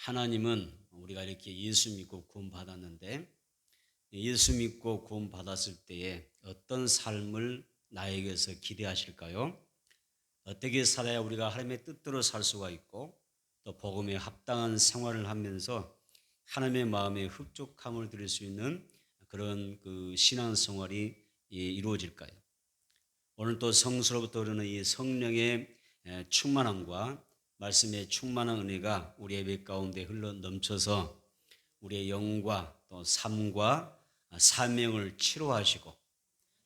하나님은 우리가 이렇게 예수 믿고 구원받았는데 예수 믿고 구원받았을 때에 어떤 삶을 나에게서 기대하실까요? 어떻게 살아야 우리가 하나님의 뜻대로 살 수가 있고 또 복음에 합당한 생활을 하면서 하나님의 마음에 흡족함을 드릴 수 있는 그런 그 신앙생활이 이루어질까요? 오늘 또 성수로부터 흐르는 이 성령의 충만함과 말씀의 충만한 은혜가 우리 예배 가운데 흘러 넘쳐서 우리의 영과 또 삶과 사명을 치료하시고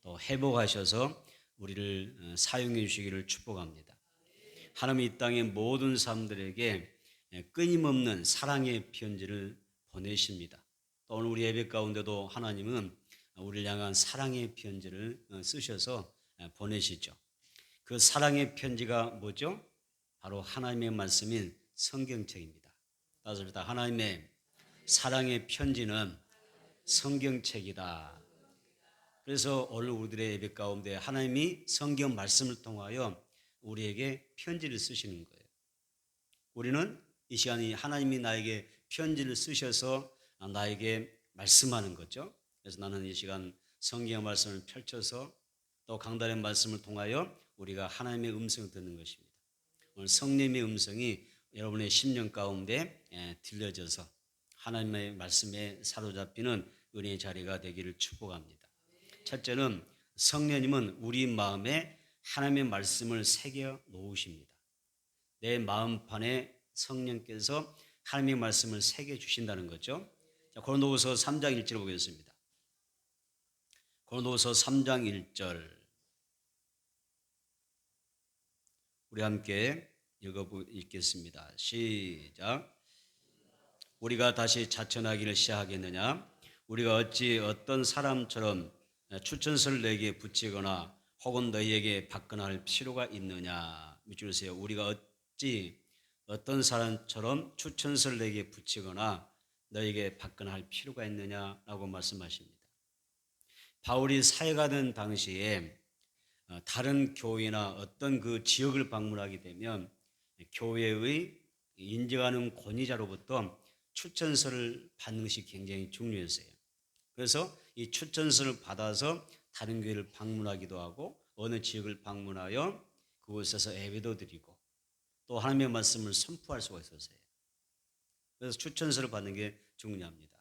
또 회복하셔서 우리를 사용해 주시기를 축복합니다. 하나님 이 땅의 모든 사람들에게 끊임없는 사랑의 편지를 보내십니다. 또 오늘 우리 예배 가운데도 하나님은 우리를 향한 사랑의 편지를 쓰셔서 보내시죠. 그 사랑의 편지가 뭐죠? 바로 하나님의 말씀인 성경책입니다. 따라서 하나님의 사랑의 편지는 성경책이다. 그래서 오늘 우리들의 예배 가운데 하나님이 성경 말씀을 통하여 우리에게 편지를 쓰시는 거예요. 우리는 이 시간이 하나님이 나에게 편지를 쓰셔서 나에게 말씀하는 거죠. 그래서 나는 이 시간 성경의 말씀을 펼쳐서 또 강단의 말씀을 통하여 우리가 하나님의 음성을 듣는 것입니다. 오늘 성령의 음성이 여러분의 심령 가운데 들려져서 하나님의 말씀에 사로잡히는 은혜의 자리가 되기를 축복합니다. 첫째는 성령님은 우리 마음에 하나님의 말씀을 새겨 놓으십니다. 내 마음판에 성령께서 하나님의 말씀을 새겨 주신다는 거죠. 자, 고린도후서 3장 1절 보겠습니다. 고린도후서 3장 1절 우리 함께 읽겠습니다. 시작. 우리가 다시 자천하기를 시작하겠느냐? 우리가 어찌 어떤 사람처럼 추천서를 내게 붙이거나 혹은 너희에게 받거나 할 필요가 있느냐? 밑줄 세요. 우리가 어찌 어떤 사람처럼 추천서를 내게 붙이거나 너희에게 받거나 할 필요가 있느냐라고 말씀하십니다. 바울이 사회가 된 당시에 다른 교회나 어떤 그 지역을 방문하게 되면 교회의 인정하는 권위자로부터 추천서를 받는 것이 굉장히 중요했어요. 그래서 이 추천서를 받아서 다른 교회를 방문하기도 하고 어느 지역을 방문하여 그곳에서 예배도 드리고 또 하나님의 말씀을 선포할 수가 있었어요. 그래서 추천서를 받는 게 중요합니다.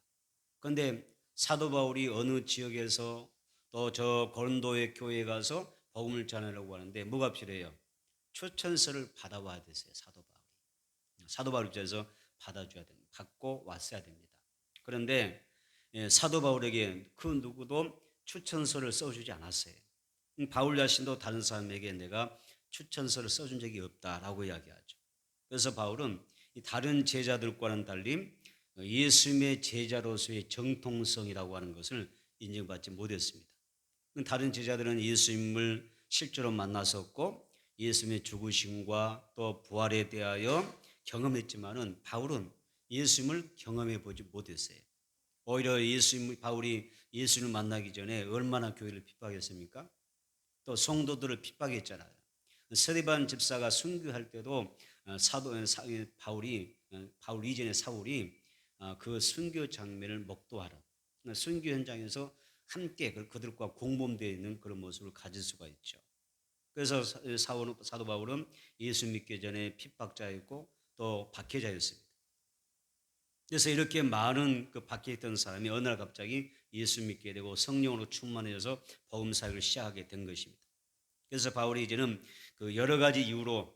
그런데 사도 바울이 어느 지역에서 또 저 고린도의 교회에 가서 복음을 전하려고 하는데 뭐가 필요해요? 추천서를 받아와야 됐어요. 사도 바울 입장에서 받아줘야 됩니다. 갖고 왔어야 됩니다. 그런데 사도 바울에게 그 누구도 추천서를 써주지 않았어요. 바울 자신도 다른 사람에게 내가 추천서를 써준 적이 없다라고 이야기하죠. 그래서 바울은 다른 제자들과는 달리 예수님의 제자로서의 정통성이라고 하는 것을 인정받지 못했습니다. 다른 제자들은 예수님을 실제로 만났었고 예수님의 죽으심과 또 부활에 대하여 경험했지만은 바울은 예수님을 경험해 보지 못했어요. 오히려 바울이 예수님을 만나기 전에 얼마나 교회를 핍박했습니까? 또 성도들을 핍박했잖아요. 스데반 집사가 순교할 때도 바울 이전의 사울이 그 순교 장면을 목도하러 순교 현장에서 함께 그들과 공범되어 있는 그런 모습을 가질 수가 있죠. 그래서 사도 바울은 예수 믿기 전에 핍박자였고 또 박해자였습니다. 그래서 이렇게 많은 그 박해했던 사람이 어느 날 갑자기 예수 믿게 되고 성령으로 충만해져서 복음 사역을 시작하게 된 것입니다. 그래서 바울이 이제는 그 여러 가지 이유로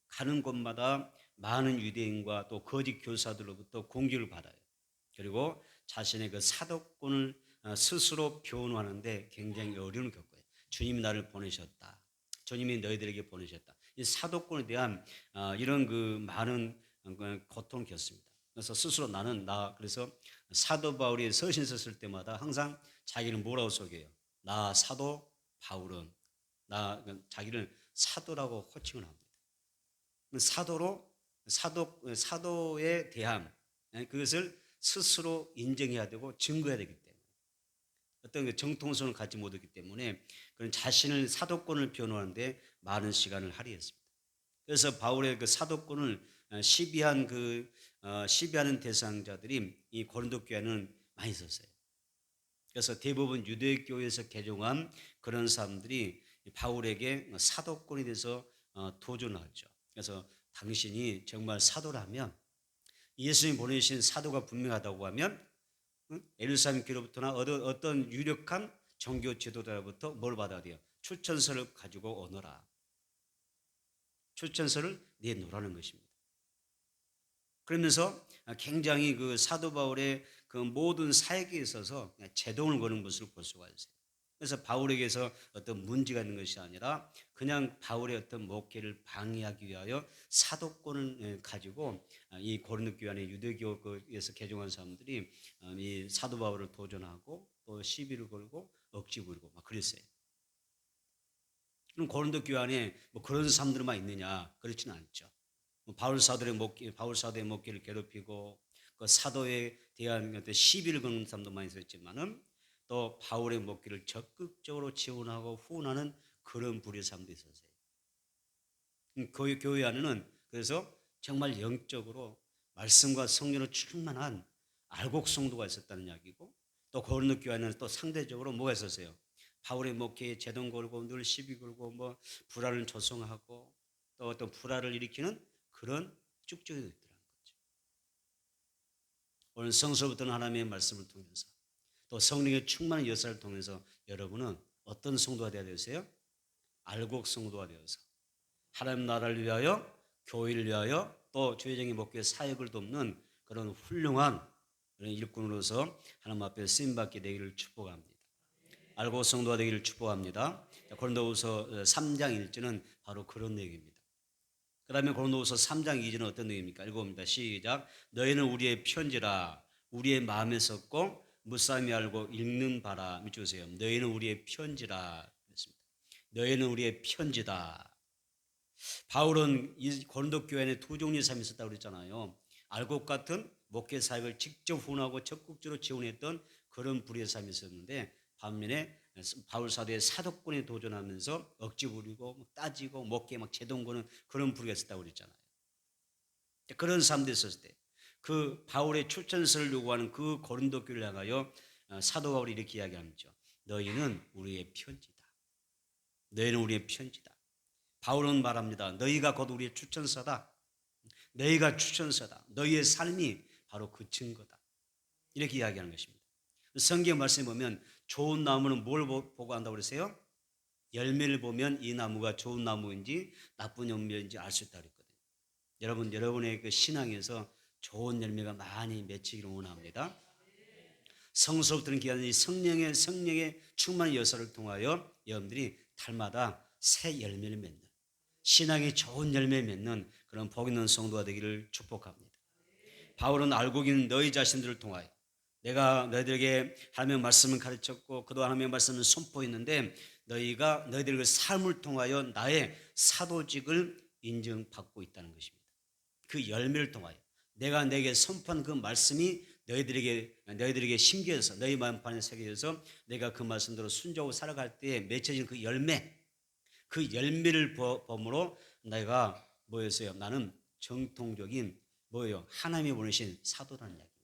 가는 곳마다 많은 유대인과 또 거짓 교사들로부터 공격을 받아요. 그리고 자신의 그 사도권을 스스로 변호하는데 굉장히 어려움을 겪어요. 주님이 나를 보내셨다. 주님이 너희들에게 보내셨다. 이 사도권에 대한 이런 그 많은 고통을 겪습니다. 그래서 스스로 그래서 사도 바울이 서신 썼을 때마다 항상 자기를 뭐라고 소개해요? 나 사도 바울은 자기를 사도라고 호칭을 합니다. 사도에 대한 그것을 스스로 인정해야 되고 증거해야 되기 때문에 어떤 정통성을 갖지 못했기 때문에 그런 자신을 사도권을 변호하는데 많은 시간을 할애했습니다. 그래서 바울의 그 사도권을 시비한 시비하는 대상자들이 이 고린도 교회는 많이 있었어요. 그래서 대부분 유대교에서 개종한 그런 사람들이 바울에게 사도권에 대해서 도전을 하죠. 그래서 당신이 정말 사도라면, 예수님 보내신 사도가 분명하다고 하면, 예루살렘 교로부터나 어떤 유력한 종교 지도자로부터 뭘 받아야 돼요? 추천서를 가지고 오너라. 추천서를 내놓으라는 것입니다. 그러면서 굉장히 그 사도 바울의 그 모든 사역에 있어서 제동을 거는 것을 볼 수가 있어요. 그래서 바울에게서 어떤 문제가 있는 것이 아니라 그냥 바울의 어떤 목회를 방해하기 위하여 사도권을 가지고 이 고린도 교회 안에 유대교에서 개종한 사람들이 이 사도 바울을 도전하고 또 시비를 걸고 억지 부리고 막 그랬어요. 그럼 고린도 교회 안에 뭐 그런 사람들만 있느냐? 그렇지는 않죠. 바울 사도의 목회를 괴롭히고 그 사도에 대한 시비를 거는 사람도 많이 있었지만은 또 바울의 목회를 적극적으로 지원하고 후원하는 그런 부류의 사람도 있었어요. 그 교회 안에는 그래서 정말 영적으로 말씀과 성령으로 충만한 알곡 성도가 있었다는 이야기고, 또 고린도 교회 안에는 또 상대적으로 뭐가 있었어요? 바울의 목회에 제동 걸고 늘 시비 걸고 뭐 불화를 조성하고 또 어떤 불화를 일으키는 그런 쭉쭉이도 있더라는 거죠. 오늘 성서부터는 하나님의 말씀을 통해서 또 성령의 충만한 역사를 통해서 여러분은 어떤 성도가 되어야 되세요? 알곡 성도가 되어서 하나님 나라를 위하여, 교회를 위하여 또 주의적인 목회 사역을 돕는 그런 훌륭한 그런 일꾼으로서 하나님 앞에 쓰임받게 되기를 축복합니다. 알곡 성도가 되기를 축복합니다. 고린도후서 3장 1절은 바로 그런 내용입니다. 그 다음에 고린도후서 3장 2절은 어떤 내용입니까? 읽어봅니다. 시작. 너희는 우리의 편지라 우리의 마음에 섰고 무삼이 알고 읽는 바라. 밑주세요. 너희는 우리의 편지라 그랬습니다. 너희는 우리의 편지다. 바울은 이 고린도 교회 안에 두 종류의 삶이 있었다고 그랬잖아요. 알곡 같은 목회 사역을 직접 후원하고 적극적으로 지원했던 그런 부류의 삶이 있었는데, 반면에 바울 사도의 사도권에 도전하면서 억지 부리고 따지고 목회에 막 제동 거는 그런 부류가 있었다고 그랬잖아요. 그런 사람들이 있었을 때 그 바울의 추천서를 요구하는 그 고린도 교회를 향하여 사도 바울이 이렇게 이야기하죠. 너희는 우리의 편지다. 너희는 우리의 편지다. 바울은 말합니다. 너희가 곧 우리의 추천서다. 너희가 추천서다. 너희의 삶이 바로 그 증거다. 이렇게 이야기하는 것입니다. 성경 말씀에 보면 좋은 나무는 뭘 보고 한다고 그러세요? 열매를 보면 이 나무가 좋은 나무인지 나쁜 열매인지 알 수 있다고 그랬거든요. 여러분, 여러분의 그 신앙에서 좋은 열매가 많이 맺히기를 원합니다. 성서부터는 기하는 이 성령의 충만한 역사를 통하여 여러분들이 달마다 새 열매를 맺는, 신앙이 좋은 열매를 맺는 그런 복 있는 성도가 되기를 축복합니다. 바울은 알고 있는 너희 자신들을 통하여 내가 너희들에게 하나님의 말씀을 가르쳤고 그동안 하나님의 말씀을 선포했는데 너희들의 삶을 통하여 나의 사도직을 인정받고 있다는 것입니다. 그 열매를 통하여 내가 내게 선포한 그 말씀이 너희들에게 심겨서 너희 마음판에 새겨져서 내가 그 말씀대로 순종하고 살아갈 때에 맺혀진 그 열매를 범으로 내가 뭐였어요? 나는 정통적인 뭐예요? 하나님이 보내신 사도라는 이야기입니다.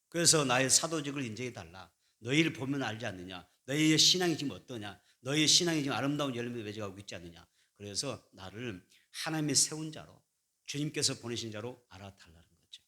그래서 나의 사도직을 인정해달라. 너희를 보면 알지 않느냐? 너희의 신앙이 지금 어떠냐? 너희의 신앙이 지금 아름다운 열매를 맺어가고 있지 않느냐? 그래서 나를 하나님이 세운 자로, 주님께서 보내신 자로 알아달라는 거죠.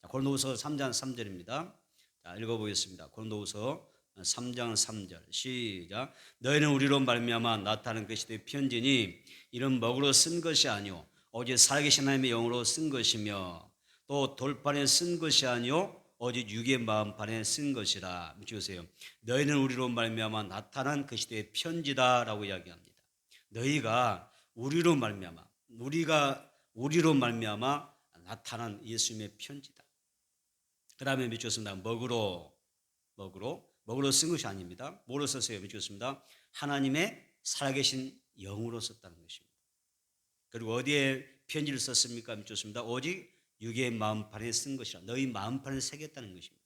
고린도후서 3장 3절입니다. 자, 읽어보겠습니다. 고린도후서 3장 3절 시작. 너희는 우리로 말미암아 나타난 것이 되 편지니 이는 먹으로 쓴 것이 아니오 오직 살아계신 하나님의 영으로 쓴 것이며 또 돌판에 쓴 것이 아니오 오직 육의 마음판에 쓴 것이라. 주세요. 너희는 우리로 말미암아 나타난 것이 되 편지다라고 이야기합니다. 너희가 우리로 말미암아 우리로 말미암아 나타난 예수님의 편지다. 그 다음에 믿겠습니다. 먹으로 쓴 것이 아닙니다. 뭐로 썼어요? 믿겠습니다. 하나님의 살아계신 영으로 썼다는 것입니다. 그리고 어디에 편지를 썼습니까? 믿겠습니다. 오직 육의 마음판에 쓴 것이라. 너희 마음판에 새겼다는 것입니다.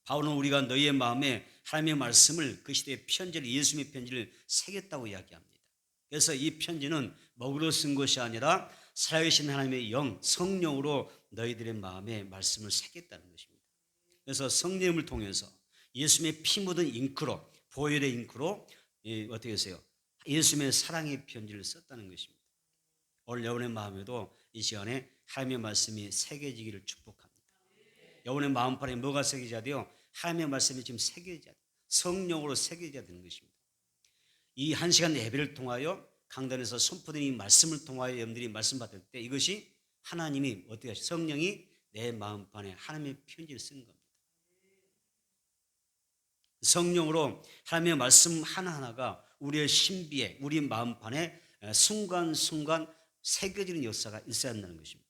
바울은 우리가 너희의 마음에 하나님의 말씀을 그 시대의 편지를 예수님의 편지를 새겼다고 이야기합니다. 그래서 이 편지는 먹으로 쓴 것이 아니라 살아계신 하나님의 영, 성령으로 너희들의 마음에 말씀을 새겼다는 것입니다. 그래서 성령을 통해서 예수님의 피 묻은 잉크로, 보혈의 잉크로 어떻게 했어요? 예수님의 사랑의 편지를 썼다는 것입니다. 오늘 여러분의 마음에도 이 시간에 하나님의 말씀이 새겨지기를 축복합니다. 여러분의 마음판에 뭐가 새겨져야 돼요? 하나님의 말씀이 지금 새겨져야 돼요. 성령으로 새겨져야 되는 것입니다. 이 한 시간 예배를 통하여 강단에서 선포된 이 말씀을 통하여 여러분들이 말씀 받을 때 이것이 하나님이 어떻게 하시죠? 성령이 내 마음판에 하나님의 편지를 쓴 겁니다. 성령으로 하나님의 말씀 하나하나가 우리의 신비에, 우리 마음판에 순간순간 새겨지는 역사가 있어야 한다는 것입니다.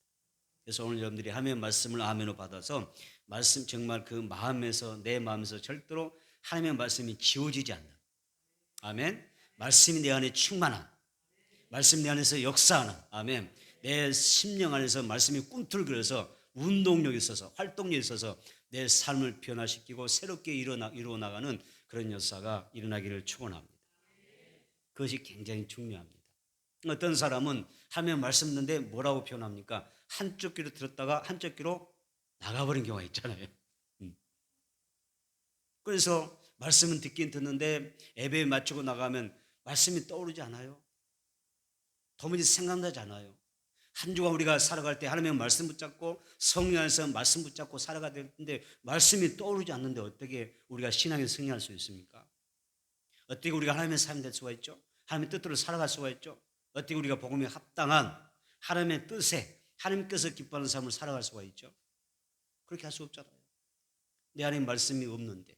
그래서 오늘 여러분들이 하나님의 말씀을 아멘으로 받아서 말씀 정말 그 마음에서, 내 마음에서 절대로 하나님의 말씀이 지워지지 않는, 아멘. 말씀이 내 안에 충만한, 말씀 내 안에서 역사하는, 아멘. 내 심령 안에서 말씀이 꿈틀거려서 운동력이 있어서, 활동력이 있어서 내 삶을 변화시키고 새롭게 이루어 나가는 그런 역사가 일어나기를 축원합니다. 그것이 굉장히 중요합니다. 어떤 사람은 하나님의 말씀 듣는데 뭐라고 표현합니까? 한쪽 귀로 들었다가 한쪽 귀로 나가버린 경우가 있잖아요. 그래서 말씀은 듣긴 듣는데 예배에 맞추고 나가면 말씀이 떠오르지 않아요. 도무지 생각나지 않아요. 한 주간 우리가 살아갈 때 하나님의 말씀 붙잡고 성령 안에서 말씀 붙잡고 살아가야 되는데 말씀이 떠오르지 않는데 어떻게 우리가 신앙에 승리할 수 있습니까? 어떻게 우리가 하나님의 삶이 될 수가 있죠? 하나님의 뜻대로 살아갈 수가 있죠? 어떻게 우리가 복음에 합당한 하나님의 뜻에 하나님께서 기뻐하는 삶을 살아갈 수가 있죠? 그렇게 할 수 없잖아요. 내 안에 말씀이 없는데,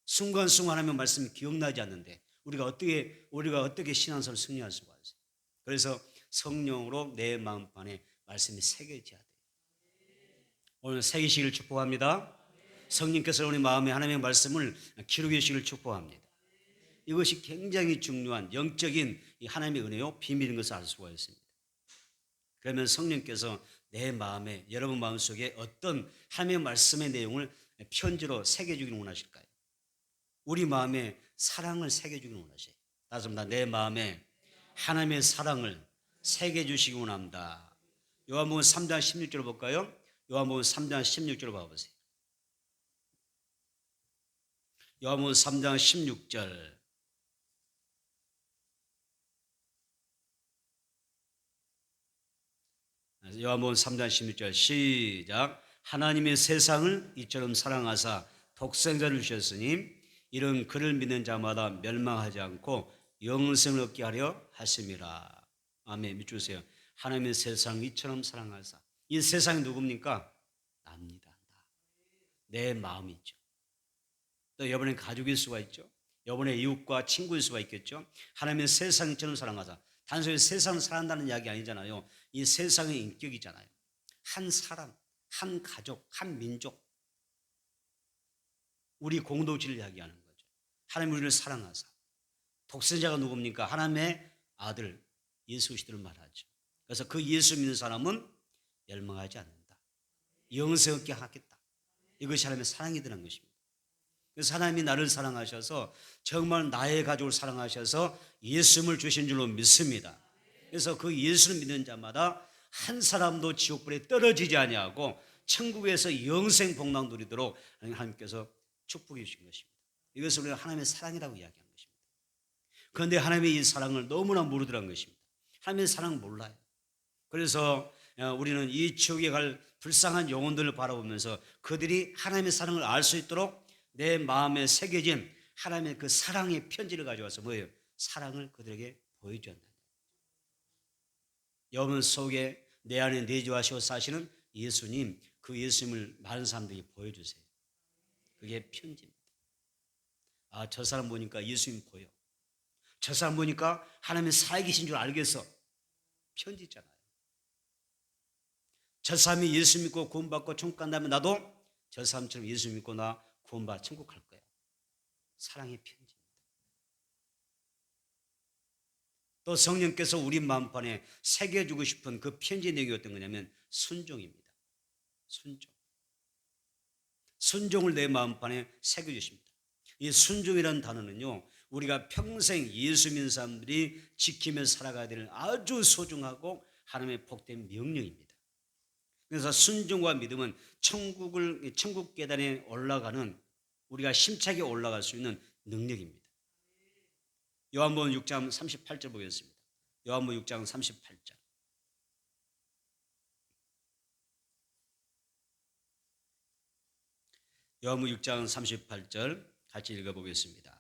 순간순간 하나님의 말씀이 기억나지 않는데 우리가 어떻게 신앙생활을 승리할 수가 있어요? 그래서 성령으로 내 마음판에 말씀이 새겨져야 돼요. 오늘 새기시기를 축복합니다. 성령께서 우리 마음에 하나님의 말씀을 기록해 주시기를 축복합니다. 이것이 굉장히 중요한 영적인 하나님의 은혜요 비밀인 것을 알 수가 있습니다. 그러면 성령께서 내 마음에, 여러분 마음속에 어떤 하나님의 말씀의 내용을 편지로 새겨주기를 원하실까요? 우리 마음에 사랑을 새겨주기를 원하셔요. 다시 한번 내 마음에 하나님의 사랑을 새겨주시기 원합니다. 요한복음 3장 16절을 볼까요? 요한복음 3장 16절을 봐보세요. 요한복음 3장 16절. 요한복음 3장 16절 시작. 하나님의 세상을 이처럼 사랑하사 독생자를 주셨으니 이런 그를 믿는 자마다 멸망하지 않고 영생을 얻게 하려 하심이라. 아멘. 믿으세요. 하나님의 세상을 이처럼 사랑하사. 이 세상이 누굽니까? 납니다. 내 마음이죠. 또 여러분의 가족일 수가 있죠. 여러분의 이웃과 친구일 수가 있겠죠. 하나님의 세상처럼 사랑하자. 단순히 세상을 사랑한다는 이야기 아니잖아요. 이 세상의 인격이잖아요. 한 사람, 한 가족, 한 민족, 우리 공동체를 이야기하는 거죠. 하나님 우리를 사랑하사. 독생자가 누굽니까? 하나님의 아들 예수 그리스도를 말하죠. 그래서 그 예수 믿는 사람은 멸망하지 않는다. 영생 얻게 하겠다. 이것이 하나님의 사랑이라는 것입니다. 그래서 하나님이 나를 사랑하셔서 정말 나의 가족을 사랑하셔서 예수님을 주신 줄로 믿습니다. 그래서 그 예수를 믿는 자마다 한 사람도 지옥불에 떨어지지 아니하고 천국에서 영생 복락 누리도록 하나님께서 축복해 주신 것입니다. 이것을 우리가 하나님의 사랑이라고 이야기하는 것입니다. 그런데 하나님의 이 사랑을 너무나 모르더라는 것입니다. 하나님의 사랑을 몰라요. 그래서 우리는 이 지옥에 갈 불쌍한 영혼들을 바라보면서 그들이 하나님의 사랑을 알 수 있도록 내 마음에 새겨진 하나님의 그 사랑의 편지를 가져와서 뭐예요? 사랑을 그들에게 보여줘야 한다. 여러분 속에 내 안에 내주하시고 사시는 예수님, 그 예수님을 많은 사람들이 보여주세요. 그게 편지입니다. 아, 저 사람 보니까 예수님 보여. 저 사람 보니까 하나님이 살아계신 줄 알겠어. 편지잖아요. 저 사람이 예수 믿고 구원받고 천국 간다면 나도 저 사람처럼 예수 믿고 나 구원받아 천국 갈 거야. 사랑의 편지입니다. 또 성령께서 우리 마음판에 새겨주고 싶은 그 편지 내용이 어떤 거냐면 순종입니다. 순종. 순종을 내 마음판에 새겨주십니다. 이 순종이라는 단어는요, 우리가 평생 예수 믿는 사람들이 지키며 살아가야 되는 아주 소중하고 하나님의 복된 명령입니다. 그래서 순종과 믿음은 천국 계단에 올라가는, 우리가 힘차게 올라갈 수 있는 능력입니다. 요한복음 6장 38절 보겠습니다. 요한복음 6장 38절. 요한복음 6장 38절 같이 읽어보겠습니다.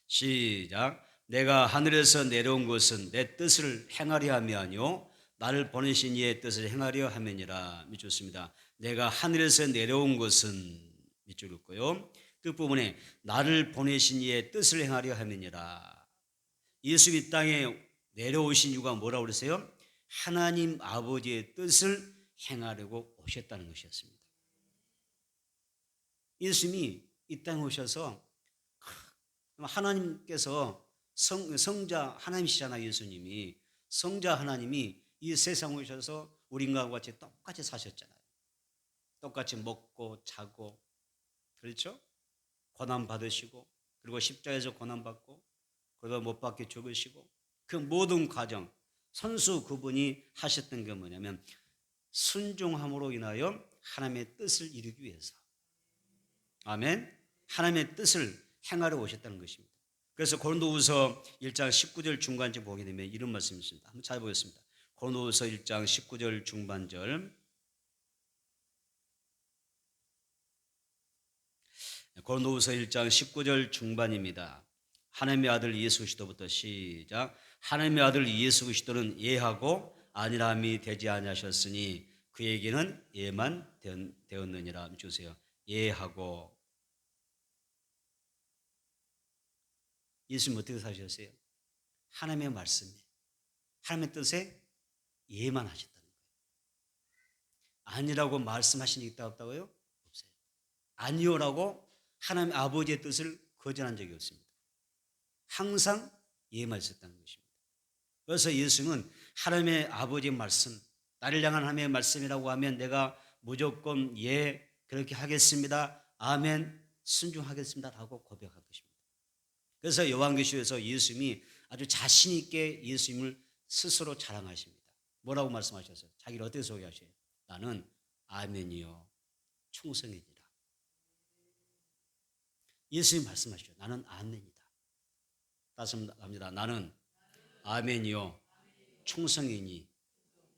시작. 내가 하늘에서 내려온 것은 내 뜻을 행하려 함이 아니요 나를 보내신 이의 뜻을 행하려 함이니라. 좋습니다. 내가 하늘에서 내려온 것은 밑줄 긋고요. 끝부분에 나를 보내신 이의 뜻을 행하려 함이니라. 예수 이 땅에 내려오신 이유가 뭐라고 그러세요? 하나님 아버지의 뜻을 행하려고 오셨다는 것이었습니다. 예수님이 이 땅에 오셔서 하나님께서 성자 하나님이시잖아요. 예수님이 성자 하나님이 이 세상에 오셔서 우리 인간과 같이 똑같이 사셨잖아요. 똑같이 먹고 자고, 그렇죠? 고난 받으시고, 그리고 십자가에서 고난 받고, 그러다 못 박혀 죽으시고, 그 모든 과정 선수 그분이 하셨던 게 뭐냐면 순종함으로 인하여 하나님의 뜻을 이루기 위해서, 아멘, 하나님의 뜻을 행하러 오셨다는 것입니다. 그래서 고린도후서 1장 19절 중간쯤 보게 되면 이런 말씀이 있습니다. 한번 잘 보겠습니다. 고린도후서 1장 19절 중반절. 고린도후서 1장 19절 중반입니다. 하나님의 아들 예수 그리스도부터 시작. 하나님의 아들 예수 그리스도는 예하고 아니라함이 되지 아니하셨으니 그에게는 예만 되었느니라. 주세요. 예하고. 예수님 어떻게 사셨어요? 하나님의 말씀에, 하나님의 뜻에 예만 하셨다는 거예요. 아니라고 말씀하신 적이 있다 없다고요? 없어요. 아니요라고 하나님 아버지의 뜻을 거절한 적이 없습니다. 항상 예만 있었다는 것입니다. 그래서 예수님은 하나님의 아버지의 말씀, 나를 향한 하나님의 말씀이라고 하면 내가 무조건 예 그렇게 하겠습니다, 아멘, 순종하겠습니다 라고 고백할 것입니다. 그래서 요한계시록에서 예수님이 아주 자신 있게 예수님을 스스로 자랑하십니다. 뭐라고 말씀하셨어요? 자기를 어떻게 소개하셔요? 나는 아멘이요 충성이니라. 예수님 말씀하시죠. 나는 아멘이다. 다시 합니다. 나는 아멘이요 충성이니.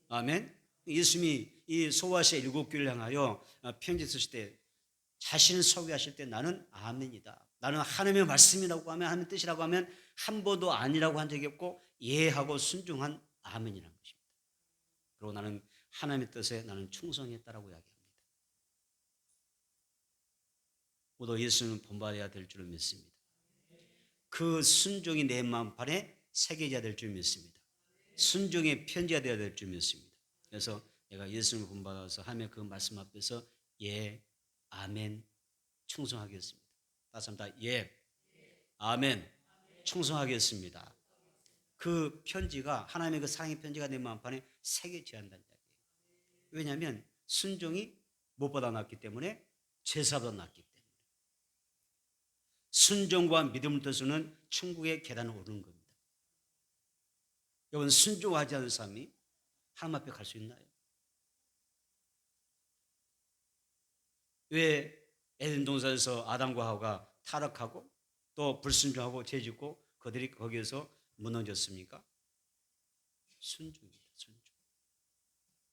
아멘. 예수님이 이 소아시아 7교회를 향하여 편지 쓰실 때, 자신을 소개하실 때 나는 아멘이다, 나는 하나님의 말씀이라고 하면, 하나님의 뜻이라고 하면 한 번도 아니라고 한 적이 없고 예하고 순종한 아멘이라는 것입니다. 그리고 나는 하나님의 뜻에 나는 충성했다라고 이야기합니다. 모두 예수는 본받아야 될 줄 믿습니다. 그 순종이 내 마음판에 새겨져야 될 줄 믿습니다. 순종의 편지가 되어야 될 줄 믿습니다. 그래서 내가 예수님을 본받아서 하며 그 말씀 앞에서 예, 아멘, 충성하겠습니다. 다시 한번 다 예, 아멘, 충성하겠습니다. 그 편지가, 하나님의 그 사랑의 편지가 내 마음판에 새겨져야 한다는 이야기예요. 왜냐하면 순종이 무엇보다 낫기 때문에, 제사보다 낫기 때문에. 순종과 믿음을 통해서는 천국의 계단을 오르는 겁니다. 여러분, 순종하지 않은 사람이 하나님 앞에 갈 수 있나요? 왜 에덴 동산에서 아담과 하와가 타락하고 또 불순종하고 죄짓고 그들이 거기에서 무너졌습니까? 순종입니다.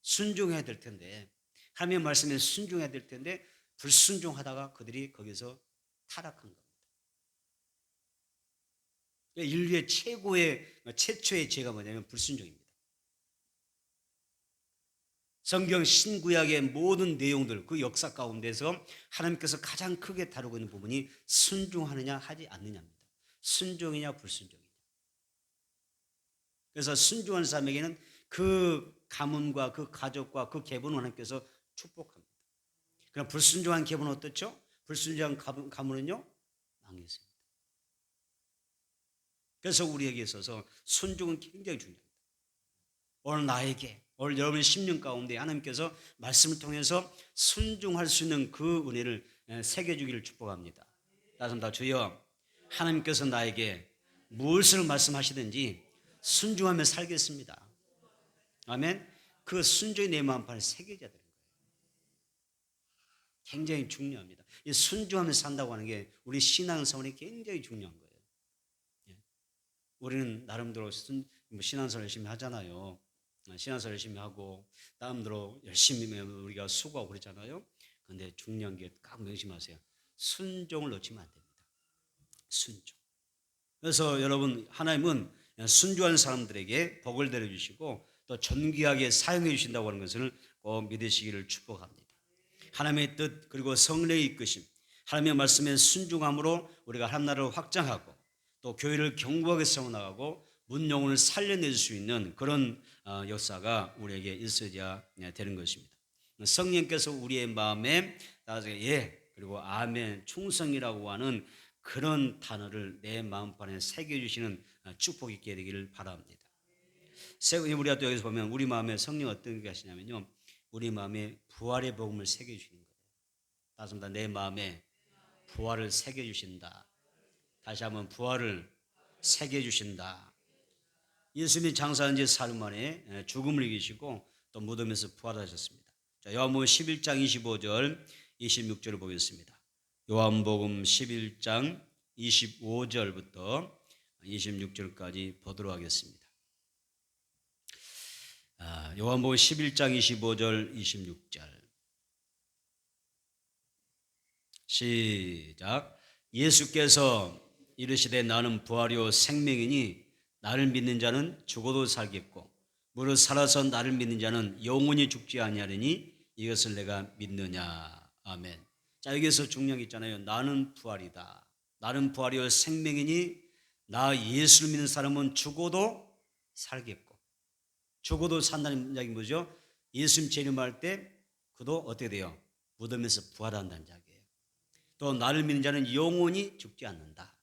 순종해야 될 텐데, 하나님의 말씀에 순종해야 될 텐데 불순종하다가 그들이 거기서 타락한 겁니다. 인류의 최초의 죄가 뭐냐면 불순종입니다. 성경 신구약의 모든 내용들, 그 역사 가운데서 하나님께서 가장 크게 다루고 있는 부분이 순종하느냐 하지 않느냐입니다. 순종이냐 불순종이냐. 그래서 순종하는 사람에게는 그 가문과 그 가족과 그 계보는 하나님께서 축복합니다. 그럼 불순종한 계보는 어떻죠? 불순종한 가문은요, 망했습니다. 그래서 우리에게 있어서 순종은 굉장히 중요합니다. 오늘 나에게, 오늘 여러분의 10년 가운데 하나님께서 말씀을 통해서 순종할 수 있는 그 은혜를 새겨주기를 축복합니다. 다시 한번 주여, 하나님께서 나에게 무엇을 말씀하시든지 순종하며 살겠습니다. 아멘. 그 순종이 내 마음판에 새겨져야 되는 거예요. 굉장히 중요합니다. 이 순종하며 산다고 하는 게 우리 신앙생활이 굉장히 중요한 거예요. 우리는 나름대로 신앙생활 열심히 하잖아요. 신앙생활 열심히 하고 나름대로 열심히 우리가 수고하고 그러잖아요. 그런데 중요한 게 꼭 명심하세요. 순종을 놓치면 안 됩니다. 순종. 그래서 여러분, 하나님은 순종하는 사람들에게 복을 내려주시고 또 존귀하게 사용해 주신다고 하는 것을 꼭 믿으시기를 축복합니다. 하나님의 뜻 그리고 성령의 이끄심, 하나님의 말씀에 순종함으로 우리가 하나님 나라를 확장하고 또 교회를 견고하게 세워나가고 문영혼을 살려낼 수 있는 그런 역사가 우리에게 있어야 되는 것입니다. 성령께서 우리의 마음에 나중에 예 그리고 아멘 충성이라고 하는 그런 단어를 내 마음판에 새겨주시는 축복 있게 되기를 바랍니다. 우리가 또 여기서 보면 우리 마음에 성령 어떤 게 하시냐면요, 우리 마음에 부활의 복음을 새겨주시는 거예요. 다시 한번 내 마음에 부활을 새겨주신다. 다시 한번 부활을 새겨주신다. 예수님이 장사한 지 사흘 만에 죽음을 이기시고 또 무덤에서 부활하셨습니다. 자, 요한복음 11장 25절 26절을 보겠습니다. 요한복음 11장 25절부터 26절까지 보도록 하겠습니다. 요한복음 11장 25절 26절 시작. 예수께서 이르시되 나는 부활이요 생명이니 나를 믿는 자는 죽어도 살겠고 무릇 살아서 나를 믿는 자는 영원히 죽지 아니하리니 이것을 내가 믿느냐. 아멘. 자, 여기서 중요한 게 있잖아요. 나는 부활이다. 나는 부활이요 생명이니 나 예수를 믿는 사람은 죽어도 살겠고, 죽어도 산다는 이야기 뭐죠? 예수님 재림할 때 그도 어떻게 돼요? 무덤에서 부활한다는 이야기예요. 또 나를 믿는 자는 영원히 죽지 않는다.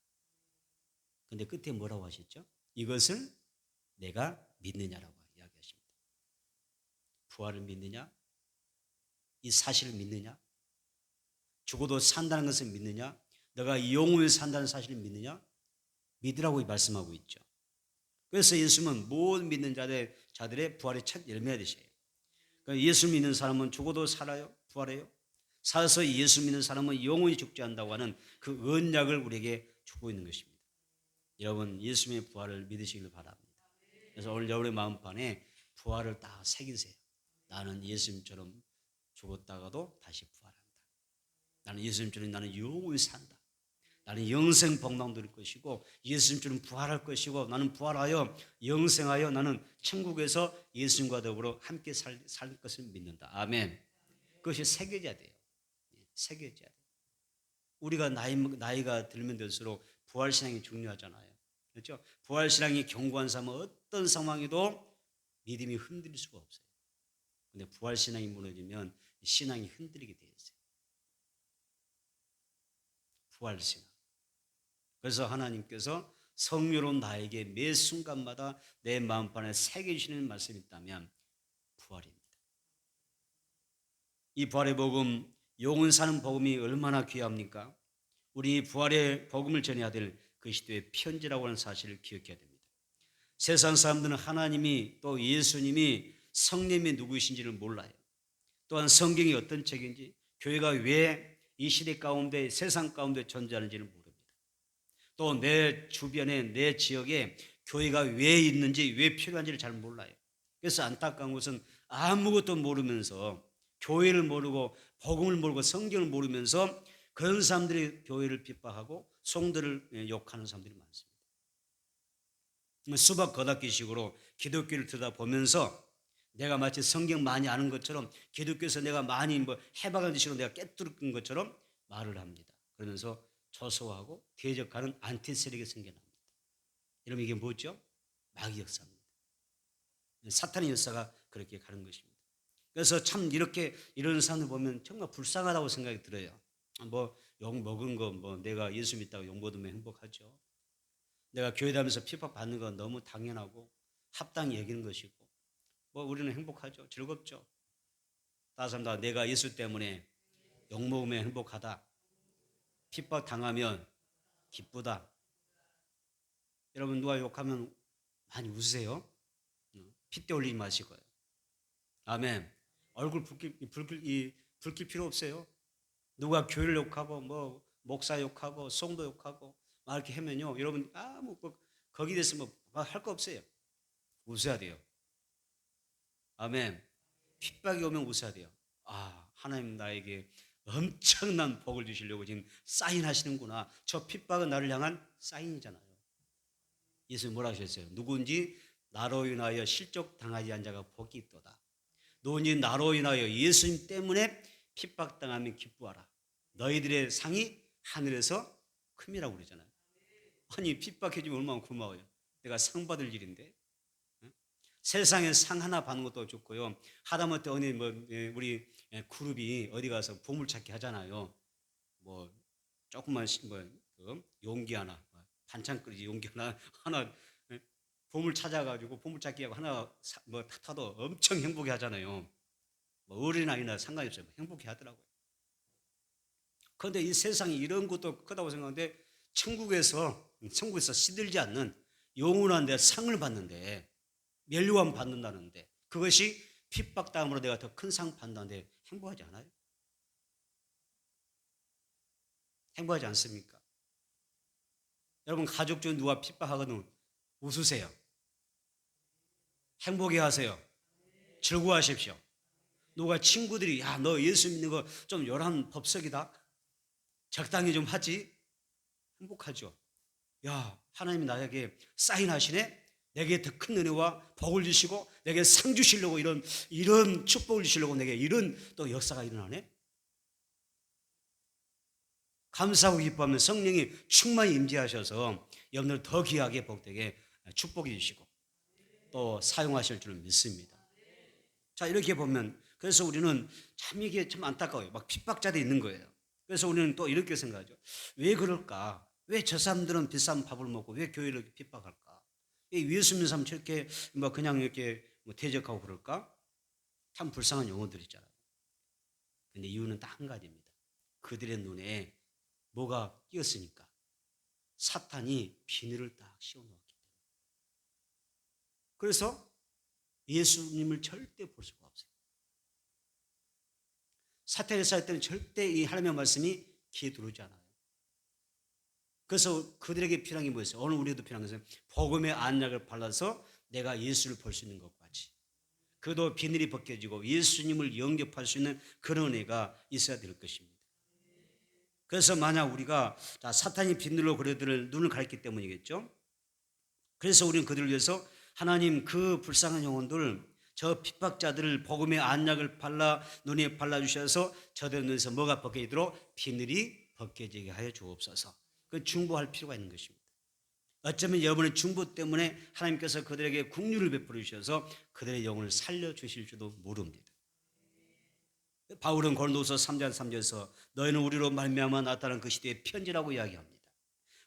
근데 끝에 뭐라고 하셨죠? 이것을 내가 믿느냐라고 이야기하십니다. 부활을 믿느냐? 이 사실을 믿느냐? 죽어도 산다는 것을 믿느냐? 내가 영원히 산다는 사실을 믿느냐? 믿으라고 말씀하고 있죠. 그래서 예수님은 모든 믿는 자들의 부활의 첫 열매가 되셔요. 그러니까 예수 믿는 사람은 죽어도 살아요, 부활해요. 살아서 예수 믿는 사람은 영원히 죽지 않는다고 하는 그 언약을 우리에게 주고 있는 것입니다. 여러분, 예수님의 부활을 믿으시길 바랍니다. 그래서 오늘 여러분의 마음판에 부활을 딱 새기세요. 나는 예수님처럼 죽었다가도 다시 부활한다. 나는 예수님처럼 나는 영원히 산다. 나는 영생 복락도 될 것이고 예수님처럼 부활할 것이고 나는 부활하여 영생하여 나는 천국에서 예수님과 더불어 함께 살 것을 믿는다. 아멘. 그것이 새겨져야 돼요. 새겨져야 돼요. 우리가 나이가 들면 들수록 부활신앙이 중요하잖아요. 그렇죠? 부활신앙이 견고한 사람은 어떤 상황에도 믿음이 흔들릴 수가 없어요. 그런데 부활신앙이 무너지면 신앙이 흔들리게 되어 있어요. 부활신앙. 그래서 하나님께서 성령으로 나에게 매 순간마다 내 마음판에 새겨주시는 말씀이 있다면 부활입니다. 이 부활의 복음, 영원 사는 복음이 얼마나 귀합니까? 우리 부활의 복음을 전해야 될 그리스도의 편지라고 하는 사실을 기억해야 됩니다. 세상 사람들은 하나님이 또 예수님이 성령이 누구이신지를 몰라요. 또한 성경이 어떤 책인지, 교회가 왜 이 시대 가운데 세상 가운데 존재하는지를 모릅니다. 또 내 주변에 내 지역에 교회가 왜 있는지 왜 필요한지를 잘 몰라요. 그래서 안타까운 것은 아무것도 모르면서 교회를 모르고 복음을 모르고 성경을 모르면서 그런 사람들이 교회를 핍박하고 성도를 욕하는 사람들이 많습니다. 수박 겉핥기식으로 기독교를 들여다보면서 내가 마치 성경 많이 아는 것처럼 기독교에서 내가 많이 해박한 식으로 내가 깨뜨린 것처럼 말을 합니다. 그러면서 조소하고 대적하는 안티세력이 생겨납니다. 여러분, 이게 뭐죠? 마귀 역사입니다. 사탄의 역사가 그렇게 가는 것입니다. 그래서 참 이렇게 이런 사람들 보면 정말 불쌍하다고 생각이 들어요. 욕 먹은 거 내가 예수 믿다고 욕 먹으면 행복하죠. 내가 교회 다니면서 핍박받는 건 너무 당연하고 합당히 여기는 것이고 우리는 행복하죠. 즐겁죠. 다른 사람들 내가 예수 때문에 욕 먹으면 행복하다. 핍박 당하면 기쁘다. 여러분 누가 욕하면 많이 웃으세요. 핏대 올리지 마시고요. 아멘. 얼굴 붉힐 필요 없어요. 누가 교회를 욕하고 뭐 목사 욕하고 성도 욕하고 막 이렇게 하면요, 여러분 뭐 거기 대해서 뭐 할 거 없어요. 웃어야 돼요. 아멘. 핍박이 오면 웃어야 돼요. 하나님 나에게 엄청난 복을 주시려고 지금 사인하시는구나. 저 핍박은 나를 향한 사인이잖아요. 예수님 뭐라 하셨어요? 누구인지 나로 인하여 실족 당하지 않은 자가 복이 있도다. 누구인지 나로 인하여 예수님 때문에 핍박당하면 기뻐하라. 너희들의 상이 하늘에서 큼이라고 그러잖아요. 아니 핍박해주면 얼마나 고마워요. 내가 상 받을 일인데. 세상에 상 하나 받는 것도 좋고요. 하다못해 어느 우리 그룹이 어디 가서 보물찾기 하잖아요. 뭐 조금만 용기 하나, 반찬 끓이지 용기 하나 보물 찾아가지고 보물찾기하고 하나 타도 엄청 행복해 하잖아요. 뭐 어린아이나 상관이 없어요. 행복해 하더라고요. 그런데 이 세상이 이런 것도 크다고 생각하는데 천국에서 시들지 않는 영원한 내 상을 받는데, 멸류관 받는다는데, 그것이 핍박당함으로 내가 더 큰 상 받는다는데 행복하지 않아요? 행복하지 않습니까? 여러분 가족 중 누가 핍박하거든 웃으세요. 행복해 하세요. 즐거워하십시오. 누가 친구들이 야 너 예수 믿는 거 좀 요란 법석이다, 적당히 좀 하지, 행복하죠. 야 하나님이 나에게 사인하시네, 내게 더 큰 은혜와 복을 주시고 내게 상 주시려고 이런 축복을 주시려고 내게 이런 또 역사가 일어나네. 감사하고 기뻐하면 성령이 충만히 임재하셔서 여러분들 더 귀하게 복되게 축복해 주시고 또 사용하실 줄 믿습니다. 자 이렇게 보면 그래서 우리는 참 이게 참 안타까워요. 막 핍박자들이 있는 거예요. 그래서 우리는 또 이렇게 생각하죠. 왜 그럴까? 왜 저 사람들은 비싼 밥을 먹고 왜 교회를 핍박할까? 예수 믿는 사람 저렇게 그냥 이렇게 대적하고 그럴까? 참 불쌍한 영혼들이잖아요. 근데 이유는 딱 한 가지입니다. 그들의 눈에 뭐가 끼었으니까? 사탄이 비늘을 딱 씌워놓았기 때문에. 그래서 예수님을 절대 볼 수가 없어요. 사탄이 살 때는 절대 이 하나님의 말씀이 귀에 들어오지 않아요. 그래서 그들에게 필요한 게 뭐였어요? 오늘 우리도 필요한 것은 복음의 안약을 발라서 내가 예수를 볼 수 있는 것 같이, 그도 비늘이 벗겨지고 예수님을 영접할 수 있는 그런 은혜가 있어야 될 것입니다. 그래서 만약 우리가 사탄이 비늘로 그들을 눈을 가렸기 때문이겠죠. 그래서 우리는 그들을 위해서 하나님 그 불쌍한 영혼들, 저 핍박자들을 복음의 안약을 눈에 발라주셔서 저들 눈에서 뭐가 벗겨지도록 비늘이 벗겨지게 하여 주옵소서. 그 중보할 필요가 있는 것입니다. 어쩌면 여러분의 중보 때문에 하나님께서 그들에게 긍휼을 베풀어 주셔서 그들의 영혼을 살려주실지도 모릅니다. 바울은 고린도서 3장 3절에서 너희는 우리로 말미암아 나타난 그 시대의 편지라고 이야기합니다.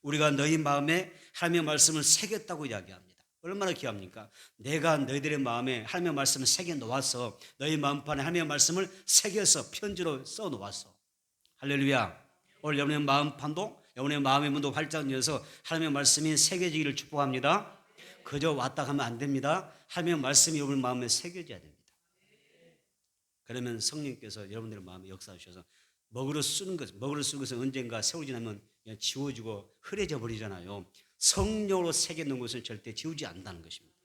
우리가 너희 마음에 하나님의 말씀을 새겼다고 이야기합니다. 얼마나 귀합니까? 내가 너희들의 마음에 하나님의 말씀을 새겨 놓았어. 너희 마음판에 하나님의 말씀을 새겨서 편지로 써 놓았어. 할렐루야. 오늘 여러분의 마음판도 여러분의 마음의 문도 활짝 열어서 하나님의 말씀이 새겨지기를 축복합니다. 그저 왔다 가면 안 됩니다. 하나님의 말씀이 여러분 마음에 새겨져야 됩니다. 그러면 성령께서 여러분들의 마음에 역사하셔서 먹으로 쓰는 것은 언젠가 세월 지나면 지워지고 흐려져 버리잖아요. 성령으로 새겨놓은 것은 절대 지우지 않는다는 것입니다.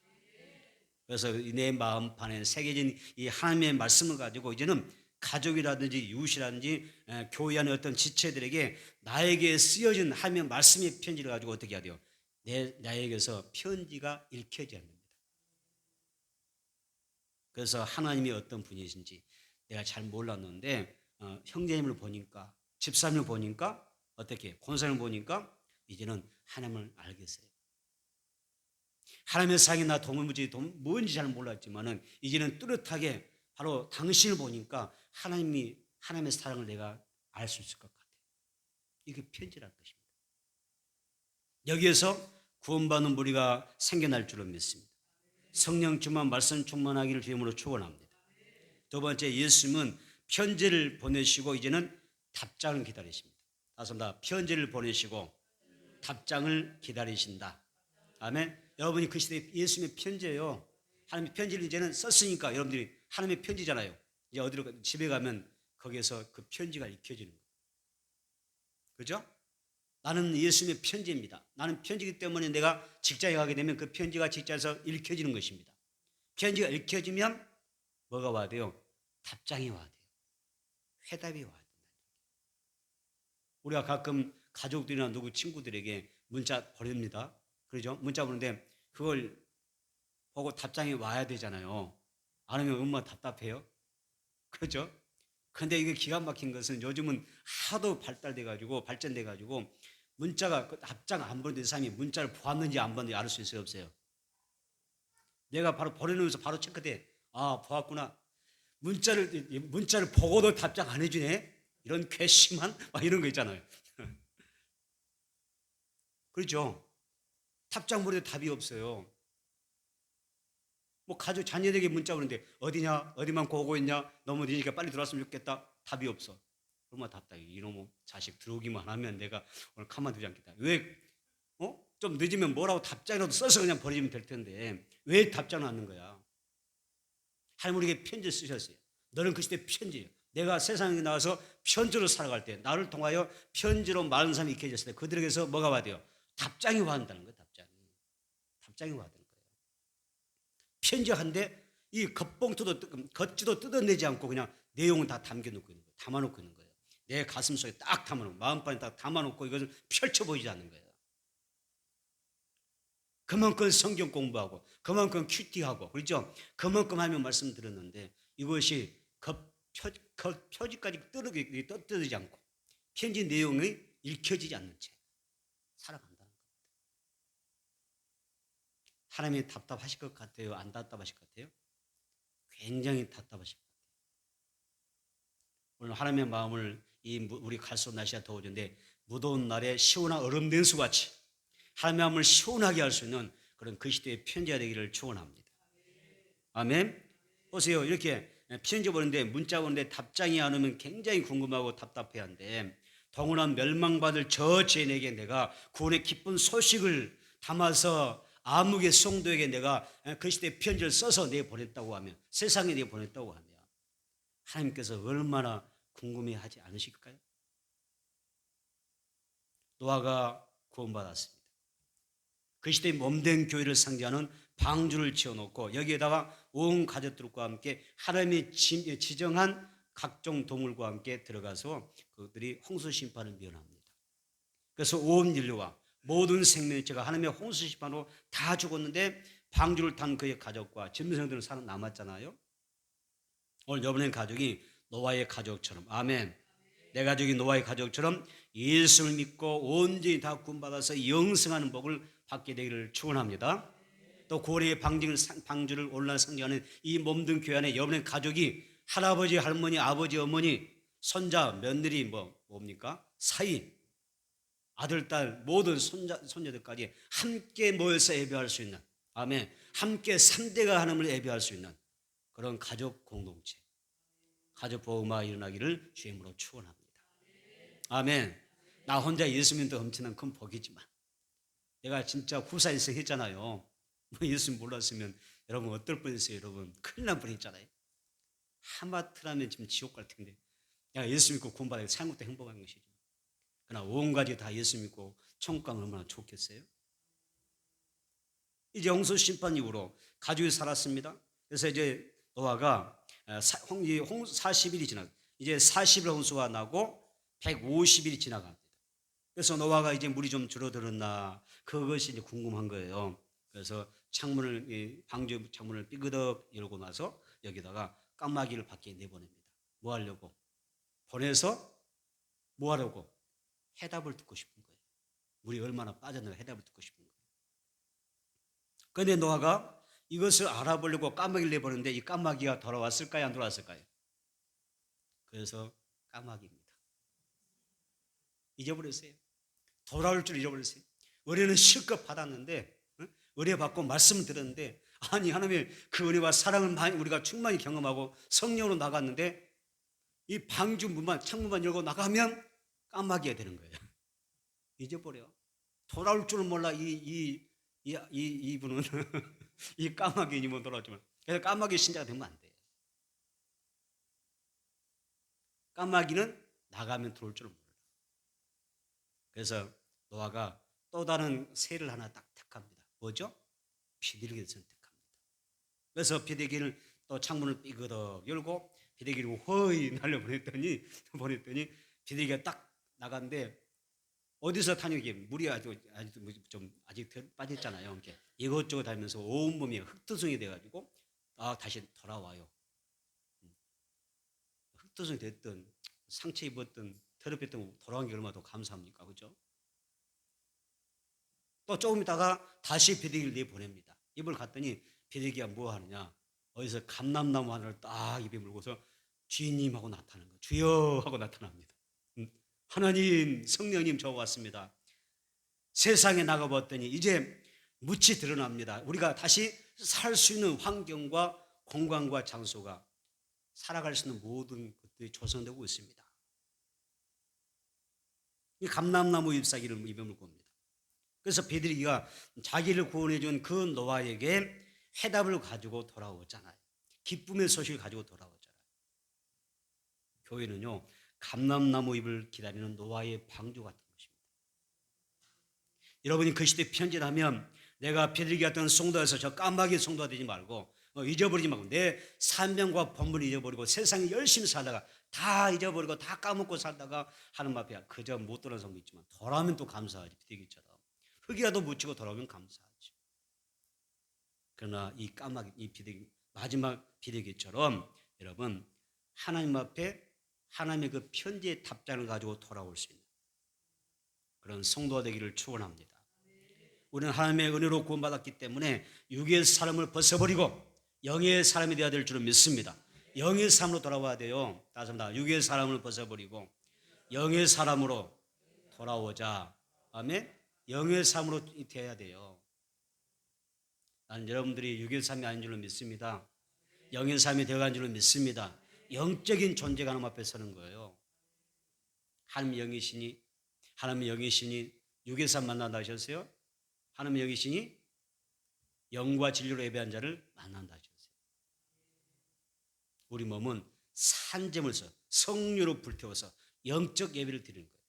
그래서 내 마음판에 새겨진 이 하나님의 말씀을 가지고 이제는 가족이라든지 이웃이라든지 교회 안의 어떤 지체들에게 나에게 쓰여진 하나님의 말씀의 편지를 가지고 어떻게 해야 돼요? 나에게서 편지가 읽혀져야 합니다. 그래서 하나님이 어떤 분이신지 내가 잘 몰랐는데 형제님을 보니까, 집사님을 보니까, 어떻게 권사님을 보니까 이제는 하나님을 알겠어요. 하나님의 사랑이나 도무지 뭔지 잘 몰랐지만은 이제는 뚜렷하게 바로 당신을 보니까 하나님의 사랑을 내가 알 수 있을 것 같아요. 이게 편지라는 것입니다. 여기에서 구원받는 무리가 생겨날 줄로 믿습니다. 성령 충만, 말씀 충만하기를 주님으로 축원합니다. 두 번째, 예수님은 편지를 보내시고 이제는 답장을 기다리십니다. 다섯 번 편지를 보내시고 답장을 기다리신다. 아멘. 여러분이 그 시대에 예수님의 편지예요. 하나님의 편지를 이제는 썼으니까 여러분들이 하나님의 편지잖아요. 이제 어디로 집에 가면 거기에서 그 편지가 읽혀지는 거예요. 그죠? 나는 예수님의 편지입니다. 나는 편지이기 때문에 내가 직장에 가게 되면 그 편지가 직장에서 읽혀지는 것입니다. 편지가 읽혀지면 뭐가 와야 돼요? 답장이 와야 돼요. 회답이 와야 된다. 우리가 가끔 가족들이나 누구 친구들에게 문자 보냅니다. 그러죠? 문자 보는데 그걸 보고 답장이 와야 되잖아요. 안 오면 얼마나 답답해요? 그렇죠? 근데 이게 기가 막힌 것은 요즘은 하도 발전돼 가지고 문자가 답장 안 보내는 사람이 문자를 보았는지 안 보았는지 알 수 있어요, 없어요? 내가 바로 보내면서 바로 체크돼. 아, 보았구나. 문자를 보고도 답장 안 해주네. 이런 괘씸한 막 이런 거 있잖아요. 그렇죠? 답장 보내도 답이 없어요. 뭐 가족 자녀에게 문자 오는데 어디냐, 어디만 오고 있냐, 너무 늦으니까 빨리 들어왔으면 좋겠다. 답이 없어. 얼마나 답답해. 이놈의 자식 들어오기만 하면 내가 오늘 가만두지 않겠다. 왜? 좀 늦으면 뭐라고 답장이라도 써서 그냥 버리면 될 텐데 왜 답장을 않는 거야? 하나님에게 편지를 쓰셨어요. 너는 그 시대 편지예요. 내가 세상에 나와서 편지로 살아갈 때 나를 통하여 편지로 많은 사람이 익혀졌을 때 그들에게서 뭐가 와야 돼요? 답장이 와야 한다는 거예요. 답장이 와야 되는 거예요. 편지 한데 이 겉지도 뜯어내지 않고 그냥 내용은 다 담겨놓고 있는 거예요. 담아놓고 있는 거예요. 내 가슴 속에 딱 담아놓고 마음판에 딱 담아놓고 이것을 펼쳐 보이지 않는 거예요. 그만큼 성경 공부하고 그만큼 큐티하고 그렇죠? 그만큼 하면 말씀드렸는데 이것이 표지까지 떠들지 않고 편지 내용이 읽혀지지 않는 채 살아간다는 겁니다. 하나님이 답답하실 것 같아요? 안 답답하실 것 같아요? 굉장히 답답하실 것 같아요. 오늘 하나님의 마음을 우리 갈수록 날씨가 더워졌는데 무더운 날에 시원한 얼음 냉수같이 하나님의 마음을 시원하게 할 수 있는 그런 그 시대의 편지가 되기를 축원합니다. 아멘. 보세요. 이렇게 편지 보는데 문자 보는데 답장이 안 오면 굉장히 궁금하고 답답해한데 더구나 멸망받을 저 죄인에게 내가 구원의 기쁜 소식을 담아서 아무개 성도에게 내가 그 시대의 편지를 써서 내보냈다고 하면 세상에 내보냈다고 하면 하나님께서 얼마나 궁금해하지 않으실까요? 노아가 구원받았습니다. 그 시대의 몸된 교회를 상징하는 방주를 지어놓고 여기에다가 온 가족들과 함께 하나님이 지정한 각종 동물과 함께 들어가서 그들이 홍수 심판을 면합니다. 그래서 온 인류와 모든 생명체가 하나님의 홍수 심판으로 다 죽었는데 방주를 탄 그의 가족과 짐승들은 살아남았잖아요. 오늘 여러분의 가족이 노아의 가족처럼 아멘. 내 가족이 노아의 가족처럼 예수를 믿고 온전히 다 구원받아서 영생하는 복을 받게 되기를 축원합니다. 또 구원의 방주를 오늘날 상징하는 이 몸든 교회 안에 여러분의 가족이 할아버지, 할머니, 아버지, 어머니, 손자, 며느리 뭡니까? 사위, 아들, 딸 모든 손자들까지 함께 모여서 예배할 수 있는 아멘. 함께 3대가 하나님을 예배할 수 있는 그런 가족 공동체, 가족 보호가 일어나기를 주의 이름으로 축원합니다. 아멘. 나 혼자 예수 믿는 데 엄청난 큰 복이지만 내가 진짜 후사인생 했잖아요. 예수 몰랐으면 여러분 어떨 뻔했어요. 여러분 큰일 날 뻔했잖아요. 하마터라면 지금 지옥 갈 텐데 내가 예수 믿고 구원받아 삶을 때 행복한 것이죠. 그러나 온 가지 다 예수 믿고 천국 가면 얼마나 좋겠어요. 이제 홍수 심판 이후로 가족이 살았습니다. 그래서 이제 노아가 40일이 지나 이제 40일 홍수가 나고 150일이 지나갑니다. 그래서 노아가 이제 물이 좀 줄어들었나 그것이 이제 궁금한 거예요. 그래서 방주 창문을 삐그덕 열고 나서 여기다가 까마귀를 밖에 내보냅니다. 뭐 하려고? 보내서 뭐 하려고? 해답을 듣고 싶은 거예요. 물이 얼마나 빠졌는가 해답을 듣고 싶은 거예요. 그런데 노아가 이것을 알아보려고 까마귀를 내보냈는데 이 까마귀가 돌아왔을까요? 안 돌아왔을까요? 그래서 까마귀입니다. 잊어버렸어요. 돌아올 줄 잊어버렸어요. 의뢰는 실컷 받았는데 의뢰 받고 말씀을 들었는데 아니 하나님의 그 은혜와 사랑을 우리가 충만히 경험하고 성령으로 나갔는데 이 방주 창문만 열고 나가면 까마귀가 되는 거예요. 잊어버려. 돌아올 줄은 몰라 이 이분은 이 까마귀님은 돌아오지만, 그래서 까마귀 신자가 되면 안 돼. 까마귀는 나가면 들어올 줄은 몰라. 그래서 노아가 또 다른 새를 하나 딱 택합니다. 뭐죠? 비둘기를 선택합니다. 그래서 비둘기를 또 창문을 삐그덕 열고 비둘기를 허이 날려보냈더니 비둘기가 딱 나갔는데, 어디서 타니게 물이 아직 빠졌잖아요. 이렇게 이것저것 다니면서 온몸이 흙투성이 돼가지고 다시 돌아와요. 흙투성이 됐든 상처 입었든 더럽혔던 돌아온 게 얼마나 더 감사합니까, 그죠? 또 조금 있다가 다시 비둘기를 내보냅니다. 입을 갔더니 비둘기가 뭐 하느냐, 어디서 감람나무 하나를 딱 입에 물고서 주인님하고 나타나는 거예요. 주여 하고 나타납니다. 하나님, 성령님, 저 왔습니다. 세상에 나가봤더니 이제 묻이 드러납니다. 우리가 다시 살 수 있는 환경과 공간과 장소가, 살아갈 수 있는 모든 것들이 조성되고 있습니다. 이 감람나무 잎사귀를 입에 물고 옵니다. 그래서 비둘기가 자기를 구원해 준 그 노아에게 해답을 가지고 돌아오잖아요. 기쁨의 소식을 가지고 돌아오잖아요. 교회는요, 감람나무 잎을 기다리는 노아의 방주 같은 것입니다. 여러분이 그 시대에 편지하면 내가 비둘기 같은 성도에서 저 까마귀 성도가 되지 말고, 잊어버리지 말고, 내 사명과 본분을 잊어버리고 세상에 열심히 살다가 다 잊어버리고 다 까먹고 살다가 하는 앞에 그저 못 돌아온 사람도 있지만 돌아오면 또 감사하지. 비둘기처럼 흙이라도 묻히고 돌아오면 감사하지. 그러나 이 까마귀, 이 비둘기, 마지막 비둘기처럼 여러분, 하나님 앞에 하나님의 그 편지의 답장을 가지고 돌아올 수 있는 그런 성도가 되기를 축원합니다. 우리는 하나님의 은혜로 구원받았기 때문에 육의 사람을 벗어버리고 영의 사람이 되어야 될 줄을 믿습니다. 영의 사람으로 돌아와야 돼요. 다시 한번 육의 사람을 벗어버리고 영의 사람으로 돌아오자. 아멘. 영의 사람으로 되어야 돼요. 나는 여러분들이 육의 사람이 아닌 줄로 믿습니다. 영의 사람이 되어간 줄로 믿습니다. 영적인 존재가 하나님 앞에 서는 거예요. 하나님 영이시니, 하나님 영이시니 육의 사람 만난다 하셨어요? 하나님 영이시니 영과 진리로 예배한 자를 만난다 하셨어요. 우리 몸은 산재물서 성류로 불태워서 영적 예배를 드리는 거예요.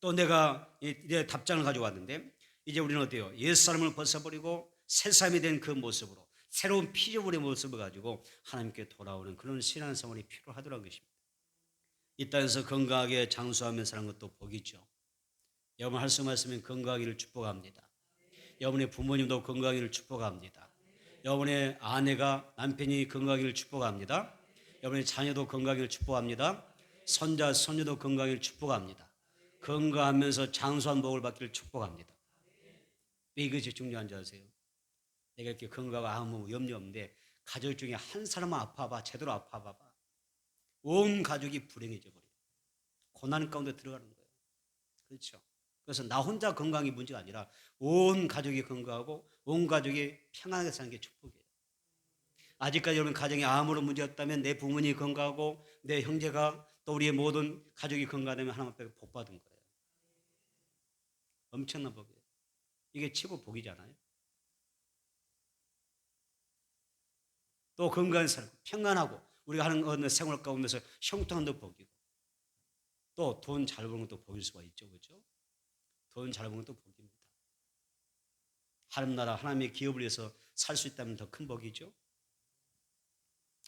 또 내가 이제 답장을 가지고 왔는데, 이제 우리는 어때요? 옛사람을 벗어버리고 새사람이 된 그 모습으로 새로운 피조물의 모습을 가지고 하나님께 돌아오는 그런 신앙생활이 필요하더라는 것입니다. 이 땅에서 건강하게 장수하며 사는 것도 복이죠. 여러분 할 수만 있으면 건강하기를 축복합니다. 여러분의 부모님도 건강하기를 축복합니다. 여러분의 아내가, 남편이 건강하기를 축복합니다. 여러분의 자녀도 건강하기를 축복합니다. 손자, 손녀도 건강하기를 축복합니다. 건강하면서 장수한 복을 받기를 축복합니다. 왜 이것이 중요한지 아세요? 내가 이렇게 건강하고 아무 염려 없는데 가족 중에 한 사람만 아파봐, 제대로 아파봐봐, 온 가족이 불행해져 버려요. 고난 가운데 들어가는 거예요. 그렇죠? 그래서 나 혼자 건강이 문제가 아니라 온 가족이 건강하고 온 가족이 평안하게 사는 게 축복이에요. 아직까지 여러분 가정에 아무런 문제 없다면, 내 부모님이 건강하고 내 형제가 또 우리의 모든 가족이 건강하다면 하나님 앞에 복 받은 거예요. 엄청난 복이에요. 이게 최고 복이잖아요. 또 건강한 사람, 평안하고 우리가 하는 어느 생활 가운데서 형통한 것도 복이고, 또 돈 잘 버는 것도 복일 수가 있죠. 그렇죠? 돈 잘 버는 것도 복입니다. 하나님 나라, 하나님의 기업을 위해서 살 수 있다면 더 큰 복이죠.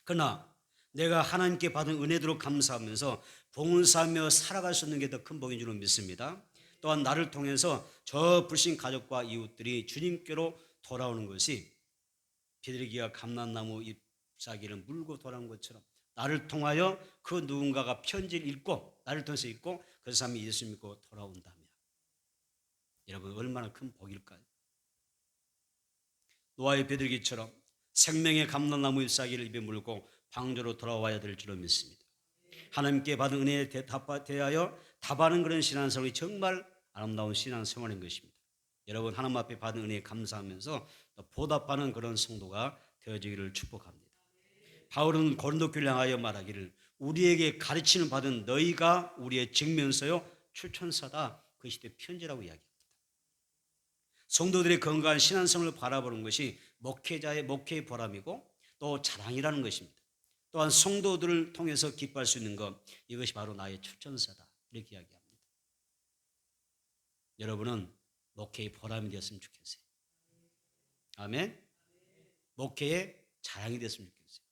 그러나 내가 하나님께 받은 은혜대로 감사하면서 봉사하며 살아갈 수 있는 게 더 큰 복인 줄로 믿습니다. 또한 나를 통해서 저 불신 가족과 이웃들이 주님께로 돌아오는 것이 비둘기가 감람나무 잎사귀를 물고 돌아온 것처럼 나를 통하여 그 누군가가 편지를 읽고, 나를 통해서 읽고 그 사람이 예수 믿고 돌아온다면 여러분 얼마나 큰 복일까요? 노아의 비둘기처럼 생명의 감람나무 잎사귀를 입에 물고 방주로 돌아와야 될 줄로 믿습니다. 하나님께 받은 은혜에 대하여 답하는 그런 신앙생활이 정말 아름다운 신앙생활인 것입니다. 여러분 하나님 앞에 받은 은혜에 감사하면서 보답하는 그런 성도가 되어지기를 축복합니다. 바울은 고린도 교회를 향하여 말하기를, 우리에게 가르침을 받은 너희가 우리의 증명서요 출천사다. 그 시대 편지라고 이야기합니다. 성도들의 건강한 신앙성을 바라보는 것이 목회자의 목회의 보람이고 또 자랑이라는 것입니다. 또한 성도들을 통해서 기뻐할 수 있는 것, 이것이 바로 나의 추천사다, 이렇게 이야기합니다. 여러분은 목회의 보람이 되었으면 좋겠어요. 아멘. 목회의 자랑이 됐으면 좋겠어요.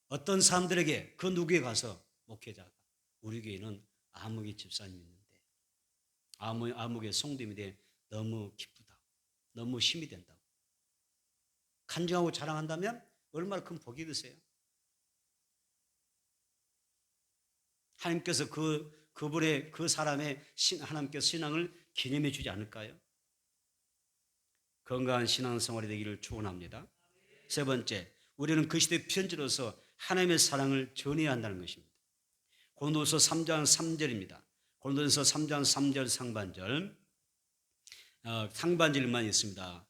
어떤 사람들에게 그 누구에 가서 목회자가 우리 교회는 아무개 집사님 있는데 아무개 성도님인데 너무 기쁘다, 너무 힘이 된다고 간증하고 자랑한다면 얼마나 큰 복이 되세요. 하나님께서 그분의 그 사람의 하나님께서 신앙을 기념해 주지 않을까요? 건강한 신앙생활이 되기를 축원합니다. 세 번째, 우리는 그 시대 편지로서 하나님의 사랑을 전해야 한다는 것입니다. 고린도서 3장 3절입니다. 고린도서 3장 3절 상반절만 있습니다.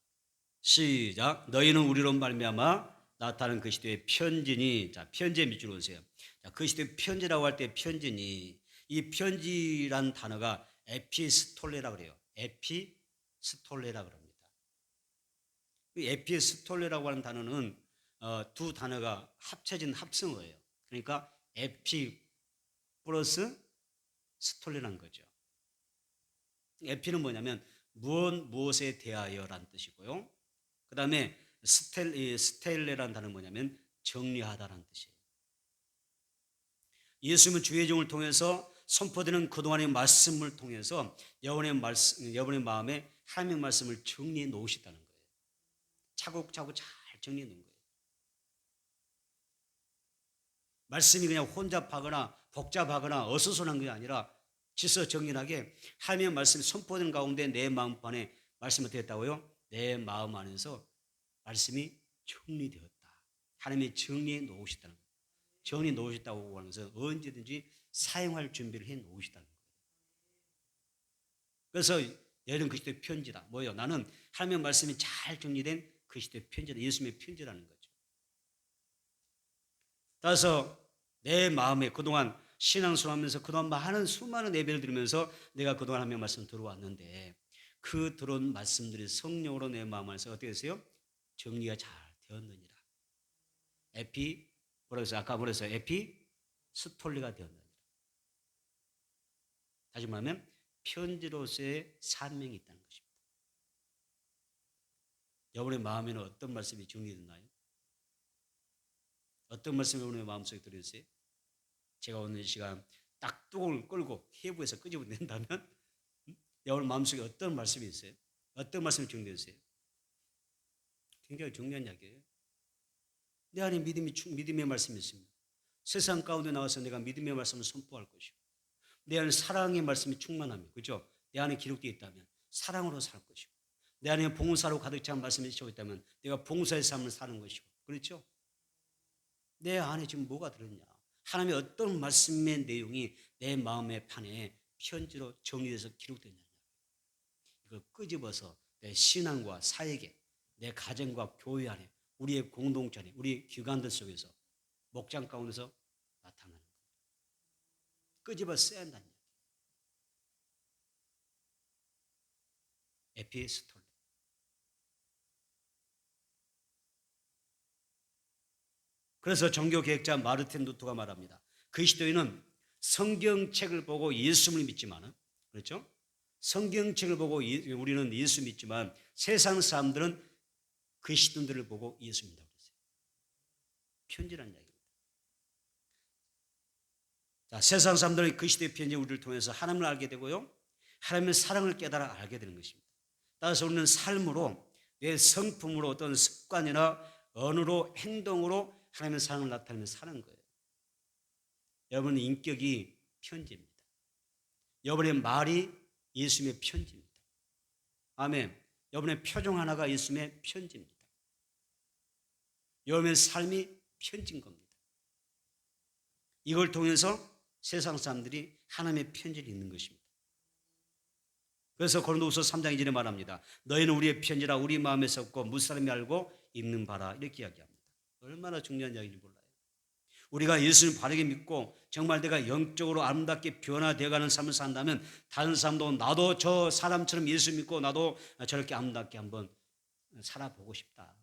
시작. 너희는 우리로 말미암아 나타나는 그 시대의 편지니. 자, 편지에 밑줄을 그으세요. 자, 그 시대의 편지라고 할 때 편지니, 이 편지란 단어가 에피스톨레라고 그래요. 에피스톨레라고 합니다. 에피스톨레라고 하는 단어는 두 단어가 합쳐진 합성어예요. 그러니까 에피 플러스 스톨레라는 거죠. 에피는 뭐냐면 무엇에 대하여라는 뜻이고요. 그 다음에 스텔레라는 단어는 뭐냐면 정리하다라는 뜻이에요. 예수님은 주의 종을 통해서 선포되는 그동안의 말씀을 통해서 여러분의 마음에 하나님의 말씀을 정리해 놓으셨다는 거예요. 차곡차곡 잘 정리해 놓은 거예요. 말씀이 그냥 혼잡하거나 복잡하거나 어수선한 게 아니라 질서 정연하게 하나님의 말씀이 선포되는 가운데 내 마음판에 말씀이 되었다고요? 내 마음 안에서 말씀이 정리되었다. 하나님이 정리해 놓으셨다는 거예요. 정리해 놓으셨다고 하는 것은 언제든지 사용할 준비를 해 놓으셨다는 거예요. 그래서 여러분 그 시대의 편지다. 뭐예요? 나는 하나님의 말씀이 잘 정리된 그 시대의 편지다. 예수님의 편지라는 거죠. 따라서 내 마음에 그동안 신앙생활하면서 그동안 많은 수많은 예배를 드리면서 내가 그동안 하나님의 말씀 들어왔는데 그 들어온 말씀들이 성령으로 내 마음 안에서 어떻게 됐어요? 정리가 잘 되었느니라. 아까 뭐랬어요? 에피스톨리가 되었느니라. 다시 말하면 편지로서의 사명이 있다는 것입니다. 여러분의 마음에는 어떤 말씀이 정리됐나요? 어떤 말씀이 여러분의 마음속에 들어있어요? 제가 오늘 이 시간 딱 뚜껑을 끌고 해부해서 끄집어낸다면 여러분 마음속에 어떤 말씀이 있어요? 어떤 말씀이 정리되어 있어요? 굉장히 중요한 이야기예요. 내 안에 믿음의 말씀이 있습니다. 세상 가운데 나와서 내가 믿음의 말씀을 선포할 것이고 내 안에 사랑의 말씀이 충만하며, 그죠? 내 안에 기록되어 있다면 사랑으로 살 것이고 내 안에 봉사로 가득 찬 말씀이 지고 있다면 내가 봉사의 삶을 사는 것이고, 그렇죠? 내 안에 지금 뭐가 들었냐? 하나님의 어떤 말씀의 내용이 내 마음의 판에 편지로 정리돼서 기록되느냐? 이걸 끄집어서 내 신앙과 사역에, 내 가정과 교회 안에, 우리의 공동체 안에, 우리 기관들 속에서, 목장 가운데서 나타나는 거예요. 끄집어 써야 한다는 얘기예요. 에피스톨. 그래서 종교개혁자 마르틴 루터가 말합니다. 그리스도인은 성경책을 보고 예수를 믿지만은, 그렇죠? 성경책을 보고 우리는 예수 믿지만 세상 사람들은 그리스도인들을 보고 예수 믿는다고 그랬어요. 편지라는 이야기입니다. 자, 세상 사람들은 그리스도의 편지 우리를 통해서 하나님을 알게 되고요, 하나님의 사랑을 깨달아 알게 되는 것입니다. 따라서 우리는 삶으로, 내 성품으로, 어떤 습관이나 언어로, 행동으로 하나님의 사랑을 나타내며 사는 거예요. 여러분의 인격이 편지입니다. 여러분의 말이 예수님의 편지입니다. 아멘. 여러분의 표정 하나가 예수님의 편지입니다. 여러분의 삶이 편지인 겁니다. 이걸 통해서 세상 사람들이 하나님의 편지를 읽는 것입니다. 그래서 고린도후서 3장 2절에 말합니다. 너희는 우리의 편지라 우리 마음에 썼고 무사람이 알고 읽는 바라, 이렇게 이야기합니다. 얼마나 중요한 이야기인지 몰라요. 우리가 예수를 바르게 믿고 정말 내가 영적으로 아름답게 변화되어가는 삶을 산다면 다른 사람도 나도 저 사람처럼 예수 믿고 나도 저렇게 아름답게 한번 살아보고 싶다.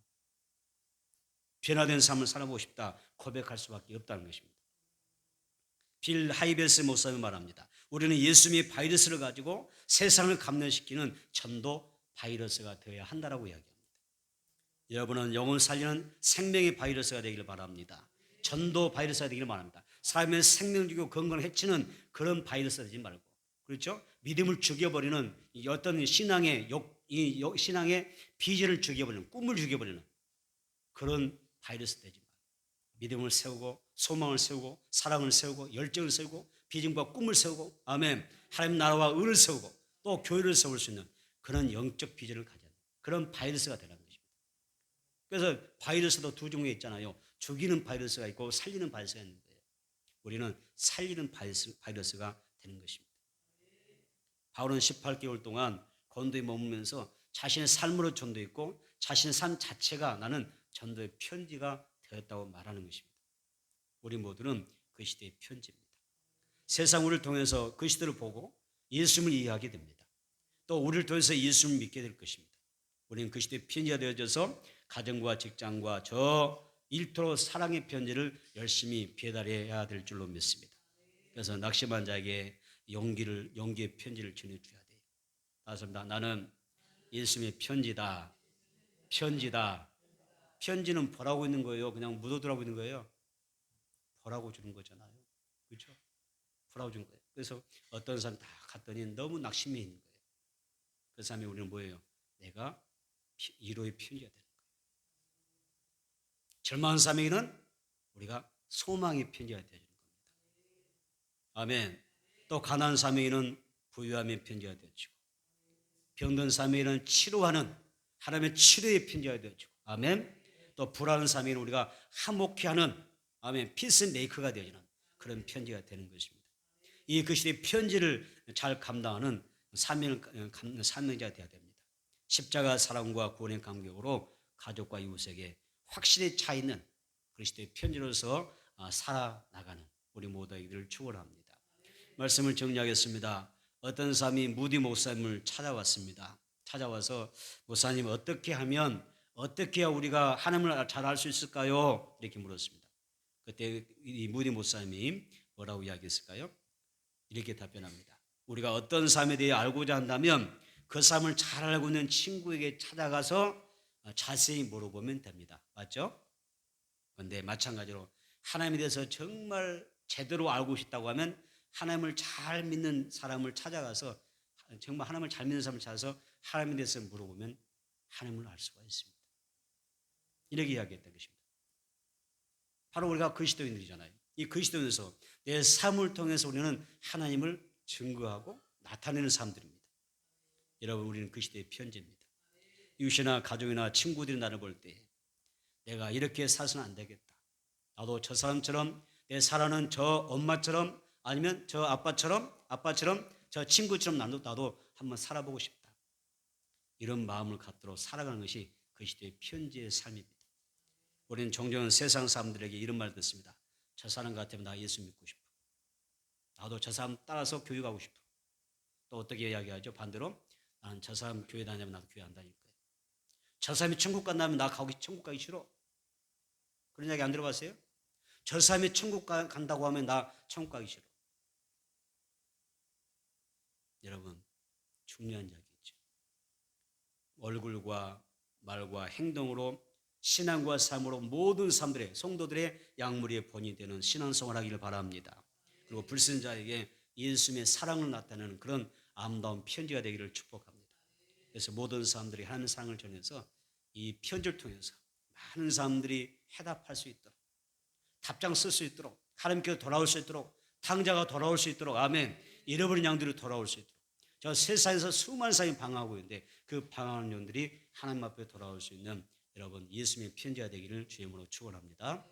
변화된 삶을 살아보고 싶다. 고백할 수밖에 없다는 것입니다. 빌 하이벨스 목사님 말합니다. 우리는 예수님의 바이러스를 가지고 세상을 감염시키는 전도 바이러스가 되어야 한다라고 이야기합니다. 여러분은 영혼을 살리는 생명의 바이러스가 되기를 바랍니다. 전도 바이러스가 되기를 바랍니다. 사람의 생명 주고 건강을 해치는 그런 바이러스가 되지 말고, 그렇죠? 믿음을 죽여버리는 어떤 신앙의 신앙의 비전을 죽여버리는, 꿈을 죽여버리는 그런 바이러스 되지 말고, 믿음을 세우고 소망을 세우고 사랑을 세우고 열정을 세우고 비전과 꿈을 세우고, 아멘, 하나님 나라와 의를 세우고 또 교회를 세울 수 있는 그런 영적 비전을 가져야 그런 바이러스가 되는 것입니다. 그래서 바이러스도 두 종류가 있잖아요. 죽이는 바이러스가 있고 살리는 바이러스가 있는 거예요. 우리는 살리는 바이러스가 되는 것입니다. 바울은 18개월 동안 곤도에 머물면서 자신의 삶으로 전도했고 자신의 삶 자체가 나는 전도의 편지가 되었다고 말하는 것입니다. 우리 모두는 그 시대의 편지입니다. 세상 우리를 통해서 그 시대를 보고 예수님을 이해하게 됩니다. 또 우리를 통해서 예수님을 믿게 될 것입니다. 우리는 그 시대의 편지가 되어져서 가정과 직장과 저 일터로 사랑의 편지를 열심히 배달해야 될 줄로 믿습니다. 그래서 낙심한 자에게 용기의 편지를 전해줘야 돼요. 맞습니다. 나는 예수님의 편지다. 편지다. 편지는 보라고 있는 거예요. 그냥 묻어두라고 있는 거예요. 보라고 주는 거잖아요. 그렇죠? 보라고 주는 거예요. 그래서 어떤 사람 다 갔더니 너무 낙심해 있는 거예요. 그 사람이 우리는 뭐예요? 내가 위로의 편지가 되는 거예요. 절망한 사람에게는 우리가 소망의 편지가 되어주는 겁니다. 아멘. 또 가난한 사람에게는 부유함의 편지가 되어주고, 병든 사람에게는 치료하는 하나님의 치료의 편지가 되어주고, 아멘. 또 불안한 사람에게는 우리가 화목케하는, 아멘, 피스메이커가 되어주는 그런 편지가 되는 것입니다. 이 그 시대의 편지를 잘 감당하는 사명자가 되어야 됩니다. 십자가 사랑과 구원의 감격으로 가족과 이웃에게 확실히 차 있는 그리스도의 편지로서 살아나가는 우리 모두에게를 축원합니다. 말씀을 정리하겠습니다. 어떤 사람이 무디 목사님을 찾아왔습니다. 찾아와서 목사님 어떻게 하면 어떻게 해야 우리가 하나님을 잘 알 수 있을까요? 이렇게 물었습니다. 그때 이 무디 목사님이 뭐라고 이야기했을까요? 이렇게 답변합니다. 우리가 어떤 사람에 대해 알고자 한다면 그 사람을 잘 알고 있는 친구에게 찾아가서 자세히 물어보면 됩니다. 맞죠? 그런데 마찬가지로 하나님에 대해서 정말 제대로 알고 싶다고 하면 하나님을 잘 믿는 사람을 찾아가서, 정말 하나님을 잘 믿는 사람을 찾아서 하나님에 대해서 물어보면 하나님을 알 수가 있습니다. 이렇게 이야기했던 것입니다. 바로 우리가 그리스도인들이잖아요. 이 그리스도인에서 내 삶을 통해서 우리는 하나님을 증거하고 나타내는 사람들입니다. 여러분, 우리는 그 시대의 편지입니다. 이웃이나 가족이나 친구들이 나를 볼 때 내가 이렇게 살아서는 안 되겠다. 나도 저 사람처럼, 내 살아는 저 엄마처럼, 아니면 저 아빠처럼 저 친구처럼 나도 한번 살아보고 싶다. 이런 마음을 갖도록 살아가는 것이 그 시대의 편지의 삶입니다. 우리는 종종 세상 사람들에게 이런 말 듣습니다. 저 사람 같으면 나 예수 믿고 싶어. 나도 저 사람 따라서 교회 가고 싶어. 또 어떻게 이야기하죠? 반대로 나는 저 사람 교회 다니면 나도 교회 안 다닐 거예요. 저 사람이 천국 간다면 나 천국 가기 싫어. 그런 이야기 안 들어봤어요? 저 사람이 천국 간다고 하면 나 천국 가기 싫어. 여러분, 중요한 이야기죠. 얼굴과 말과 행동으로 신앙과 삶으로 모든 사람들의, 성도들의 양무리의 본이 되는 신앙생활 하기를 바랍니다. 그리고 불신자에게 예수님의 사랑을 나타내는 그런 아름다운 편지가 되기를 축복합니다. 그래서 모든 사람들이 하나님의 사랑을 전해서 이 편지를 통해서 많은 사람들이 해답할 수 있도록, 답장 쓸 수 있도록, 하나님께로 돌아올 수 있도록, 탕자가 돌아올 수 있도록, 아멘, 잃어버린 양들이 돌아올 수 있도록, 저 세상에서 수많은 사람이 방황하고 있는데 그 방황하는 영들이 하나님 앞에 돌아올 수 있는 여러분 예수님의 편지가 되기를 주의 이름으로 축원합니다.